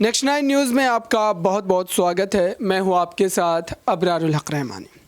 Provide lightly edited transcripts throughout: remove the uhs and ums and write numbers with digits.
Next 9 news में आपका बहुत बहुत स्वागत है। मैं हूं आपके साथ अबरारुल हक रहमानी।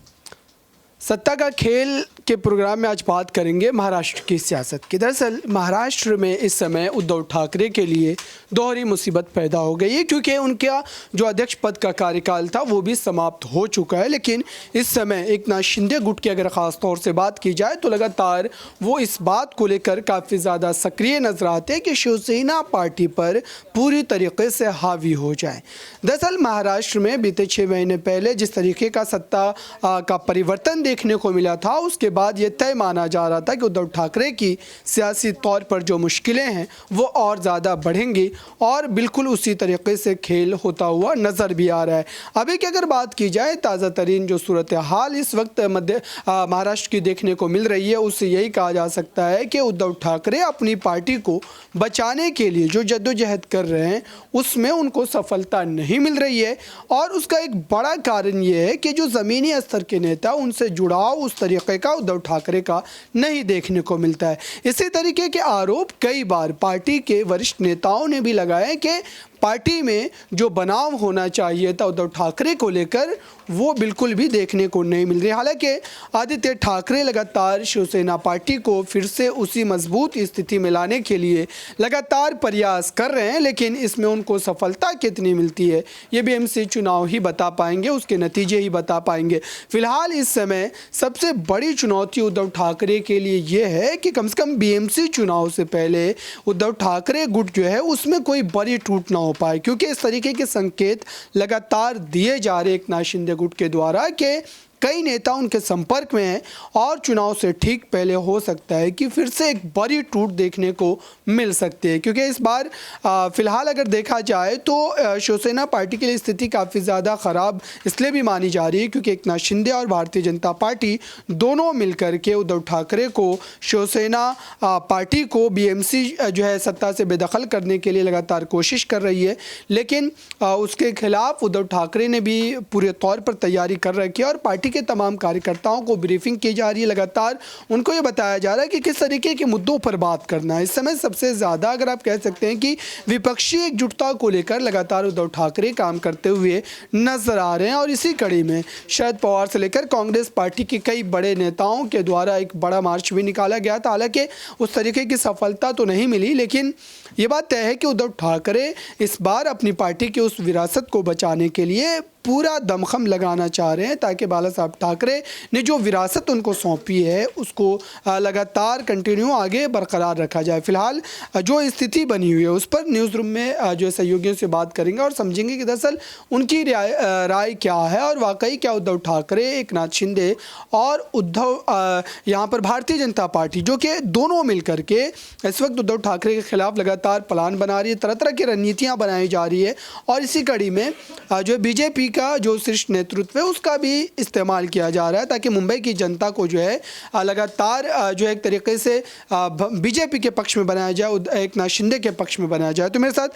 सत्ता का खेल के प्रोग्राम में आज बात करेंगे महाराष्ट्र की सियासत की। दरअसल महाराष्ट्र में इस समय उद्धव ठाकरे के लिए दोहरी मुसीबत पैदा हो गई है, क्योंकि उनका जो अध्यक्ष पद का कार्यकाल था वो भी समाप्त हो चुका है। लेकिन इस समय एकनाथ शिंदे गुट की अगर ख़ास तौर से बात की जाए तो लगातार वो इस बात को लेकर काफ़ी ज़्यादा सक्रिय नजर आते हैं कि शिवसेना पार्टी पर पूरी तरीके से हावी हो जाए। दरअसल महाराष्ट्र में बीते 6 महीने पहले जिस तरीके का सत्ता का परिवर्तन देखने को मिला था, उसके बाद ये तय माना जा रहा था कि उद्धव ठाकरे की सियासी तौर पर जो मुश्किलें हैं वो और ज़्यादा बढ़ेंगी, और बिल्कुल उसी तरीके से खेल होता हुआ नज़र भी आ रहा है। अभी की अगर बात की जाए ताज़ा तरीन जो सूरत हाल इस वक्त महाराष्ट्र की देखने को मिल रही है, उससे यही कहा जा सकता है कि उद्धव ठाकरे अपनी पार्टी को बचाने के लिए जो जद्दोजहद कर रहे हैं उसमें उनको सफलता नहीं मिल रही है। और उसका एक बड़ा कारण ये है कि जो ज़मीनी स्तर के नेता उनसे जुड़ाव उस तरीके का उद्धव ठाकरे का नहीं देखने को मिलता है। इसी तरीके के आरोप कई बार पार्टी के वरिष्ठ नेताओं ने भी लगाए कि पार्टी में जो बनाव होना चाहिए था उद्धव ठाकरे को लेकर वो बिल्कुल भी देखने को नहीं मिल रही। हालांकि आदित्य ठाकरे लगातार शिवसेना पार्टी को फिर से उसी मजबूत स्थिति में लाने के लिए लगातार प्रयास कर रहे हैं, लेकिन इसमें उनको सफलता कितनी मिलती है ये बीएमसी चुनाव ही बता पाएंगे, उसके नतीजे ही बता पाएंगे। फिलहाल इस समय सबसे बड़ी चुनौती उद्धव ठाकरे के लिए ये है कि कम से कम बीएमसी चुनाव से पहले उद्धव ठाकरे गुट जो है उसमें कोई बड़ी टूट ना हो पाए, क्योंकि इस तरीके के संकेत लगातार दिए जा रहे एकनाथ शिंदे गुट के द्वारा कि कई नेता उनके संपर्क में हैं और चुनाव से ठीक पहले हो सकता है कि फिर से एक बड़ी टूट देखने को मिल सकती है। क्योंकि इस बार फिलहाल अगर देखा जाए तो शिवसेना पार्टी के लिए स्थिति काफ़ी ज़्यादा ख़राब इसलिए भी मानी जा रही है क्योंकि एकनाथ शिंदे और भारतीय जनता पार्टी दोनों मिलकर के उद्धव ठाकरे को, शिवसेना पार्टी को बीएमसी जो है सत्ता से बेदखल करने के लिए लगातार कोशिश कर रही है। लेकिन उसके खिलाफ उद्धव ठाकरे ने भी पूरे तौर पर तैयारी कर रखी है और पार्टी के तमाम कार्यकर्ताओं को ब्रीफिंग की जा रही है। लगातार उनको ये बताया जा रहा है कि किस तरीके के मुद्दों पर बात करना है। इस समय सबसे ज़्यादा अगर आप कह सकते हैं कि विपक्षी एकजुटता को लेकर लगातार उद्धव ठाकरे काम करते हुए नजर आ रहे हैं, और इसी कड़ी में शरद पवार से लेकर कांग्रेस पार्टी के कई बड़े नेताओं के द्वारा एक बड़ा मार्च भी निकाला गया था। हालांकि उस तरीके की सफलता तो नहीं मिली, लेकिन ये बात तय है कि उद्धव ठाकरे इस बार अपनी पार्टी की उस विरासत को बचाने के लिए पूरा दमखम लगाना चाह रहे हैं, ताकि बाला साहब ठाकरे ने जो विरासत उनको सौंपी है उसको लगातार कंटिन्यू आगे बरकरार रखा जाए। फिलहाल जो स्थिति बनी हुई है उस पर न्यूज़ रूम में जो सहयोगियों से बात करेंगे और समझेंगे कि दरअसल उनकी राय क्या है और वाकई क्या उद्धव ठाकरे, एकनाथ शिंदे और उद्धव यहाँ पर भारतीय जनता पार्टी जो कि दोनों मिल करके इस वक्त उद्धव ठाकरे के खिलाफ लगातार प्लान बना रही है, तरह तरह की रणनीतियाँ बनाई जा रही है, और इसी कड़ी में जो बीजेपी का जो शीर्ष नेतृत्व है उसका भी इस्तेमाल किया जा रहा है ताकि मुंबई की जनता को जो है लगातार जो एक तरीके से बीजेपी के पक्ष में बनाया जाए, एकनाथ शिंदे के पक्ष में बनाया जाए। तो मेरे साथ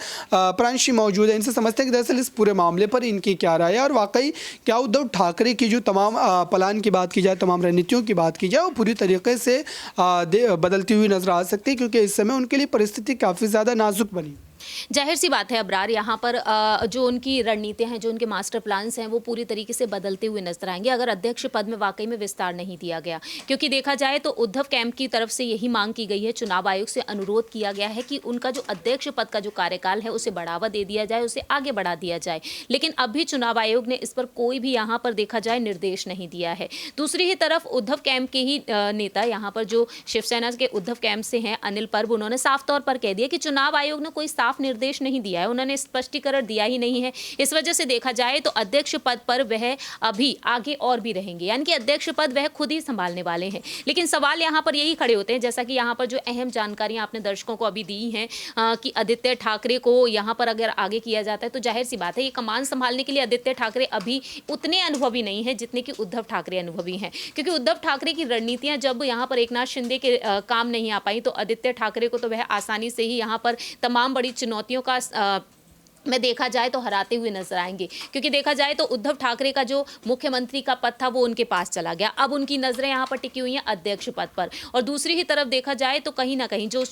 प्रांशी मौजूद है, इनसे समझते हैं कि दरअसल इस पूरे मामले पर इनकी क्या राय है और वाकई क्या उद्धव ठाकरे की जो तमाम प्लान की बात की जाए, तमाम रणनीतियों की बात की जाए, वो पूरी तरीके से बदलती हुई नजर आ सकती है, क्योंकि इस समय उनके लिए परिस्थिति काफ़ी ज़्यादा नाजुक बनी। जाहिर सी बात है अबरार, यहाँ पर जो उनकी रणनीतियां हैं, जो उनके मास्टर प्लान्स हैं, वो पूरी तरीके से बदलते हुए नजर आएंगे अगर अध्यक्ष पद में वाकई में विस्तार नहीं दिया गया। क्योंकि देखा जाए तो उद्धव कैंप की तरफ से यही मांग की गई है, चुनाव आयोग से अनुरोध किया गया है कि उनका जो अध्यक्ष पद का जो कार्यकाल है उसे बढ़ावा दे दिया जाए, उसे आगे बढ़ा दिया जाए। लेकिन अभी चुनाव आयोग ने इस पर कोई भी यहाँ पर देखा जाए निर्देश नहीं दिया है। दूसरी ही तरफ उद्धव कैंप के ही नेता, यहाँ पर जो शिवसेना के उद्धव कैंप से हैं अनिल पर्ब, उन्होंने साफ तौर पर कह दिया कि चुनाव आयोग ने कोई साफ निर्देश नहीं दिया है, उन्होंने स्पष्टीकरण दिया ही नहीं है। इस वजह से देखा जाए तो अध्यक्ष पद पर वह अभी आगे और भी रहेंगे, यानी कि अध्यक्ष पद वह खुद ही संभालने वाले हैं। लेकिन सवाल यहाँ पर यही खड़े होते हैं, जैसा कि यहाँ पर जो अहम जानकारियां आपने दर्शकों को अभी दी हैं कि आदित्य ठाकरे को यहाँ पर अगर आगे किया जाता है तो जाहिर सी बात है ये कमान संभालने के लिए आदित्य ठाकरे अभी उतने अनुभवी नहीं है जितने कि उद्धव ठाकरे अनुभवी हैं। क्योंकि उद्धव ठाकरे की रणनीतियां जब यहाँ पर एकनाथ शिंदे के काम नहीं आ पाई तो आदित्य ठाकरे को तो वह आसानी से ही यहाँ पर तमाम बड़ी चुनौतियों का में देखा जाए तो हराते हुए नजर आएंगे, क्योंकि देखा जाए तो उद्धव ठाकरे का जो मुख्यमंत्री का पद था वो उनके पास चला गया। अब उनकी नजरें यहाँ पर टिकी हुई हैं अध्यक्ष पद पर, और दूसरी ही तरफ देखा जाए तो कहीं ना कहीं जो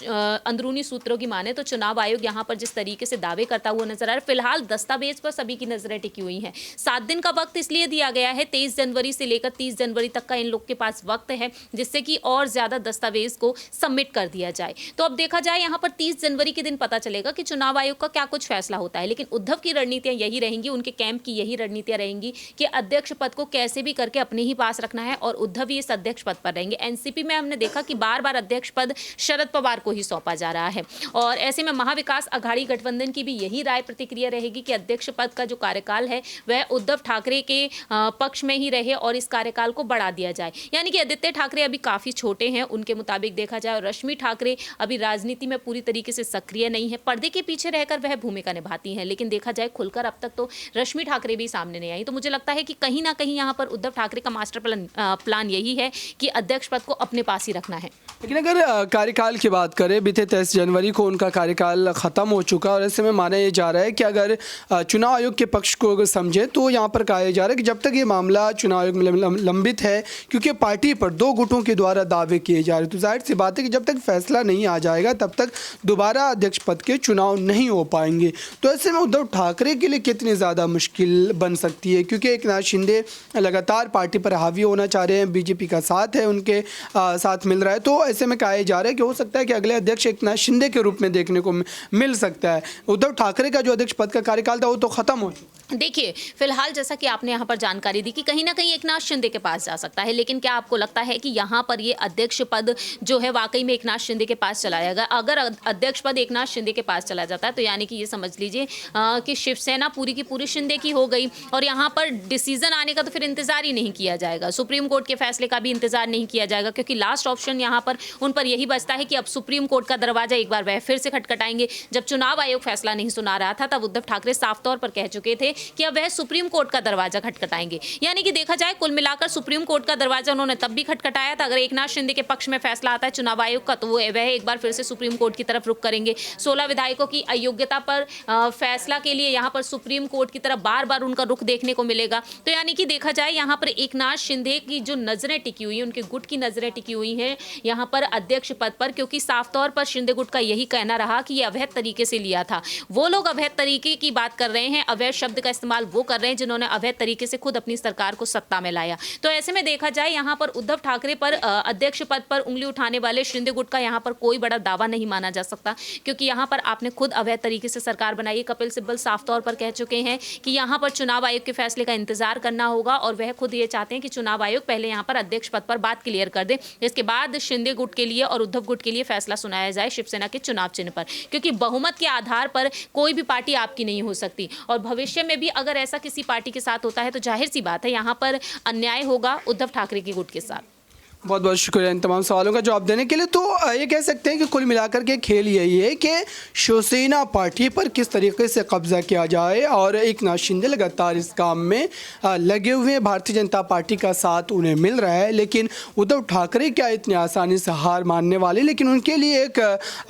अंदरूनी सूत्रों की माने तो चुनाव आयोग यहाँ पर जिस तरीके से दावे करता हुआ नजर आ रहा है, फिलहाल दस्तावेज पर सभी की नजरें टिकी हुई हैं। 7 दिन का वक्त इसलिए दिया गया है, 23 जनवरी से लेकर 30 जनवरी तक का इन लोग के पास वक्त है, जिससे कि और ज्यादा दस्तावेज को सबमिट कर दिया जाए। तो अब देखा जाए यहाँ पर 30 जनवरी के दिन पता चलेगा कि चुनाव आयोग का क्या कुछ फैसला होता है। लेकिन उद्धव की रणनीतियां यही रहेंगी, उनके कैंप की यही रणनीतियां रहेंगी कि अध्यक्ष पद को कैसे भी करके अपने ही पास रखना है, और उद्धव ही इस अध्यक्ष पद पर रहेंगे। एनसीपी में हमने देखा कि बार बार अध्यक्ष पद शरद पवार को ही सौंपा जा रहा है, और ऐसे में महाविकास अघाड़ी गठबंधन की भी यही राय प्रतिक्रिया रहेगी कि अध्यक्ष पद का जो कार्यकाल है वह उद्धव ठाकरे के पक्ष में ही रहे और इस कार्यकाल को बढ़ा दिया जाए। यानी कि आदित्य ठाकरे अभी काफी छोटे हैं, उनके मुताबिक देखा जाए, और रश्मि ठाकरे अभी राजनीति में पूरी तरीके से सक्रिय नहीं है, पर्दे के पीछे रहकर वह भूमिका निभाती हैं। लेकिन देखा जाए खुलकर अब तक तो रश्मि ठाकरे भी सामने नहीं आई। तो मुझे लगता है कि कहीं ना कहीं यहाँ पर उद्धव ठाकरे का मास्टर प्लान यही है कि अध्यक्ष पद को अपने पास ही रखना है। लेकिन अगर कार्यकाल की बात करें, बीते 23 जनवरी को उनका कार्यकाल ख़त्म हो चुका, और ऐसे में माना ये जा रहा है कि अगर चुनाव आयोग के पक्ष को अगर समझे तो यहाँ पर कहा जा रहा है कि जब तक ये मामला चुनाव आयोग में लंबित है, क्योंकि पार्टी पर 2 गुटों के द्वारा दावे किए जा रहे हैं, तो जाहिर सी बात है कि जब तक फैसला नहीं आ जाएगा तब तक दोबारा अध्यक्ष पद के चुनाव नहीं हो पाएंगे। तो ऐसे में उद्धव ठाकरे के लिए कितनी ज़्यादा मुश्किल बन सकती है, क्योंकि एकनाथ शिंदे लगातार पार्टी पर हावी होना चाह रहे हैं, बीजेपी का साथ है, उनके साथ मिल रहा है। तो ऐसे में कहा जा रहा है कि हो सकता है कि अगले अध्यक्ष एकनाथ शिंदे के रूप में देखने को मिल सकता है। उद्धव ठाकरे का जो अध्यक्ष पद का कार्यकाल था वो तो खत्म हो चुका। देखिए, फिलहाल जैसा कि आपने यहाँ पर जानकारी दी कि कहीं ना कहीं एकनाथ शिंदे के पास जा सकता है, लेकिन क्या आपको लगता है कि यहाँ पर ये अध्यक्ष पद जो है वाकई में एकनाथ शिंदे के पास चला जाएगा? अगर अध्यक्ष पद एकनाथ शिंदे के पास चला जाता है तो यानी कि ये समझ लीजिए कि शिवसेना पूरी की पूरी शिंदे की हो गई, और यहाँ पर डिसीजन आने का तो फिर इंतजार ही नहीं किया जाएगा, सुप्रीम कोर्ट के फैसले का भी इंतजार नहीं किया जाएगा, क्योंकि लास्ट ऑप्शन यहाँ पर उन पर यही बचता है कि अब सुप्रीम कोर्ट का दरवाजा एक बार वह फिर से खटखटाएंगे। जब चुनाव आयोग फैसला नहीं सुना रहा था तब उद्धव ठाकरे साफ तौर पर कह चुके थे कि अब वह सुप्रीम कोर्ट का दरवाजा खटखटाएंगे। यानी कि देखा जाए कुल मिलाकर सुप्रीम कोर्ट का दरवाजा उन्होंने तब भी खटखटाया था। अगर एकनाथ शिंदे के पक्ष में फैसला आता है चुनाव आयोग का तो वह एक बार फिर से सुप्रीम कोर्ट की तरफ रुख करेंगे। 16 विधायकों की अयोग्यता पर फैसला के लिए यहाँ पर सुप्रीम कोर्ट की तरफ बार बार उनका रुख देखने को मिलेगा। तो यानी कि देखा जाए यहाँ पर एकनाथ शिंदे की जो नजरें टिकी हुई हैं, उनके गुट की नजरें टिकी हुई हैं यहाँ पर अध्यक्ष पद पर, क्योंकि साफ तौर पर शिंदे गुट का यही कहना रहा कि ये अवैध तरीके से लिया था। वो लोग अवैध तरीके की बात कर रहे हैं, अवैध शब्द का इस्तेमाल वो कर रहे हैं जिन्होंने अवैध तरीके से खुद अपनी सरकार को सत्ता में लाया। तो ऐसे में देखा जाए यहाँ पर उद्धव ठाकरे पर अध्यक्ष पद पर उंगली उठाने वाले शिंदे गुट का यहाँ पर कोई बड़ा दावा नहीं माना जा सकता, क्योंकि यहाँ पर आपने खुद अवैध तरीके से सरकार बनाई। कपिल सिब्बल साफ तौर पर कह चुके हैं कि यहाँ पर चुनाव आयोग के फैसले का इंतजार करना होगा, और वह खुद ये चाहते हैं कि चुनाव आयोग पहले यहाँ पर अध्यक्ष पद पर बात क्लियर कर दे, इसके बाद शिंदे गुट के लिए और उद्धव गुट के लिए फैसला सुनाया जाए शिवसेना के चुनाव चिन्ह पर, क्योंकि बहुमत के आधार पर कोई भी पार्टी आपकी नहीं हो सकती, और भविष्य में भी अगर ऐसा किसी पार्टी के साथ होता है तो जाहिर सी बात है यहाँ पर अन्याय होगा उद्धव ठाकरे के गुट के साथ। बहुत बहुत शुक्रिया इन तमाम सवालों का जवाब देने के लिए। तो ये कह सकते हैं कि कुल मिलाकर के खेल यही है कि शिवसेना पार्टी पर किस तरीके से कब्जा किया जाए, और एकनाथ शिंदे लगातार इस काम में लगे हुए हैं। भारतीय जनता पार्टी का साथ उन्हें मिल रहा है, लेकिन उद्धव ठाकरे क्या इतनी आसानी से हार मानने वाले? लेकिन उनके लिए एक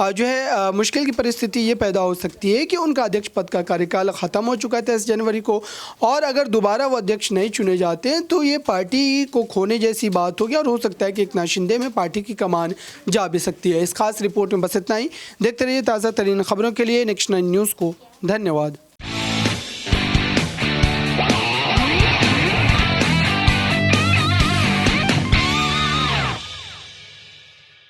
जो है मुश्किल की परिस्थिति ये पैदा हो सकती है कि उनका अध्यक्ष पद का कार्यकाल ख़त्म हो चुका था 23 जनवरी को, और अगर दोबारा वो अध्यक्ष नहीं चुने जाते हैं तो ये पार्टी को खोने जैसी बात होगी, और हो सकता है कि एकनाथ शिंदे में पार्टी की कमान जा भी सकती है। इस खास रिपोर्ट में बस इतना ही। देखते रहिए ताज़ा तरीन खबरों के लिए नेक्स्ट 9 न्यूज़ को। धन्यवाद।